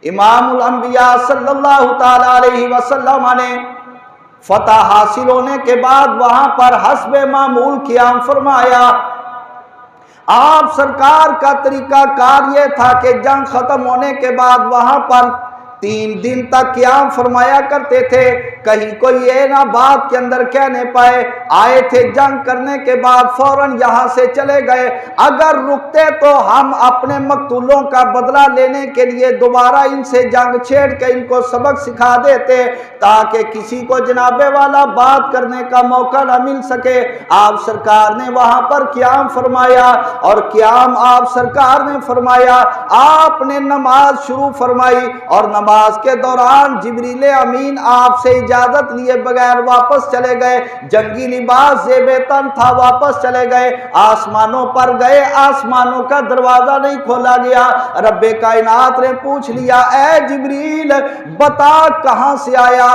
امام الانبیاء صلی اللہ تعالی علیہ وسلم نے فتح حاصل ہونے کے بعد وہاں پر حسب معمول قیام فرمایا۔ آپ سرکار کا طریقہ کار یہ تھا کہ جنگ ختم ہونے کے بعد وہاں پر 3 دن تک قیام فرمایا کرتے تھے، کہیں کوئی یہ نہ بات کے اندر کہنے پائے آئے تھے جنگ کرنے کے بعد فوراً یہاں سے چلے گئے، اگر رکتے تو ہم اپنے مقتولوں کا بدلہ لینے کے لیے دوبارہ ان سے جنگ چھیڑ کے ان کو سبق سکھا دیتے تاکہ کسی کو جناب والا بات کرنے کا موقع نہ مل سکے۔ آپ سرکار نے وہاں پر قیام فرمایا اور قیام آپ سرکار نے فرمایا، آپ نے نماز شروع فرمائی اور نماز کے دوران جبریل امین آپ سے اجازت لیے بغیر واپس چلے گئے، جنگی لباس زیب تن تھا، واپس چلے گئے، آسمانوں پر گئے، آسمانوں کا دروازہ نہیں کھولا گیا۔ رب کائنات نے پوچھ لیا اے جبریل بتا کہاں سے آیا؟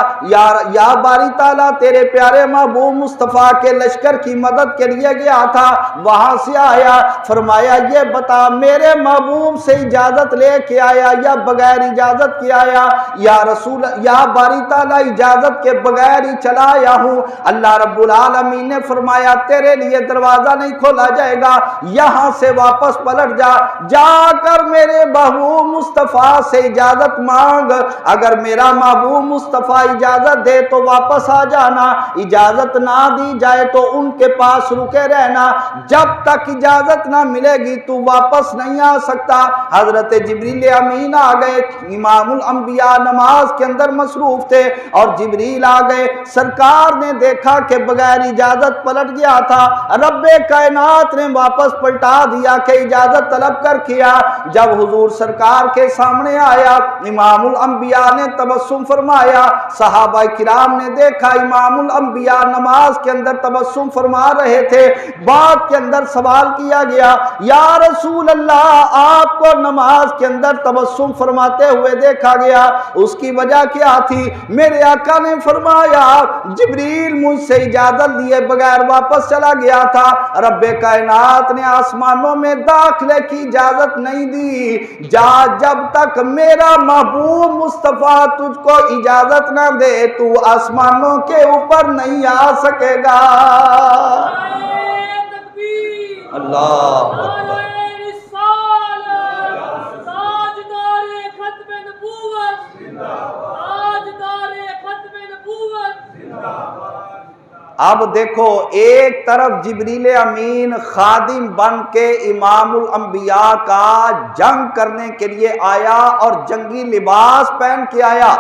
یا باری تعالیٰ تیرے پیارے محبوب مصطفیٰ کے لشکر کی مدد کے لیے گیا تھا، وہاں سے آیا۔ فرمایا یہ بتا میرے محبوب سے اجازت لے کے آیا یا بغیر اجازت کے آیا؟ یا رسول یا باری تعالیٰ اجازت کے بغیر ہی چلا آیا ہوں۔ اللہ رب العالمین نے فرمایا تیرے لیے دروازہ نہیں کھولا جائے گا، یہاں سے واپس پلٹ جا، جا کر میرے محبوب مصطفیٰ سے اجازت مانگ، اگر میرا محبوب مصطفیٰ اجازت دے تو واپس آ جانا، اجازت نہ دی جائے تو ان کے پاس رکے رہنا، جب تک اجازت نہ ملے گی تو واپس نہیں آ سکتا۔ حضرت جبریل امین آ گئے، امام الانبیاء نماز کے اندر مصروف تھے اور جبریل آ گئے، سرکار نے دیکھا کہ بغیر اجازت پلٹ گیا تھا، رب کائنات نے واپس پلٹا دیا کہ اجازت طلب کر کیا۔ جب حضور سرکار کے سامنے آیا امام الانبیاء نے تبسم فرمایا، صحابہ کرام نے دیکھا امام الانبیاء نماز کے اندر تبسم فرما رہے تھے، بعد کے اندر سوال کیا گیا یا رسول اللہ آپ کو نماز کے اندر تبسم فرماتے ہوئے دیکھا گیا، اس کی وجہ کیا تھی؟ میرے آقا نے فرمایا جبریل مجھ سے اجازت لیے بغیر واپس چلا گیا تھا، رب کائنات نے آسمانوں میں داخلے کی اجازت نہیں دی، جا جب تک میرا محبوب مصطفیٰ تجھ کو اجازت نہ دے تو آسمانوں کے اوپر نہیں آ سکے گا۔ اللہ اکبر۔ اب دیکھو ایک طرف جبریل امین خادم بن کے امام الانبیاء کا جنگ کرنے کے لیے آیا اور جنگی لباس پہن کے آیا،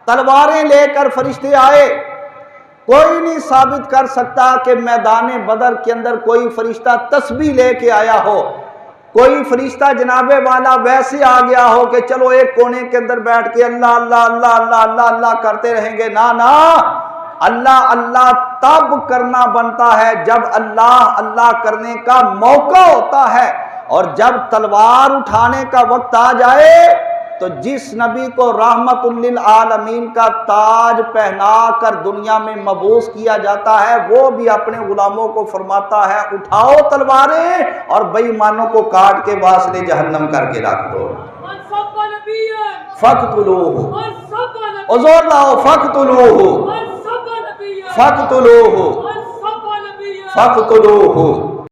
تلواریں لے کر فرشتے آئے، کوئی نہیں ثابت کر سکتا کہ میدان بدر کے اندر کوئی فرشتہ تسبیح لے کے آیا ہو، کوئی فرشتہ جناب والا ویسے آ گیا ہو کہ چلو ایک کونے کے اندر بیٹھ کے اللہ اللہ اللہ اللہ اللہ اللہ کرتے رہیں گے، نہ اللہ اللہ تب کرنا بنتا ہے جب اللہ اللہ کرنے کا موقع ہوتا ہے، اور جب تلوار اٹھانے کا وقت آ جائے تو جس نبی کو رحمت للعالمین کا تاج پہنا کر دنیا میں مبعوث کیا جاتا ہے وہ بھی اپنے غلاموں کو فرماتا ہے اٹھاؤ تلواریں اور بے ایمانوں کو کاٹ کے واسطے جہنم کر کے رکھ دو۔ فقتلوہ، حضور لاؤ، فقتلوہ فقتلوہ فقتلوہ۔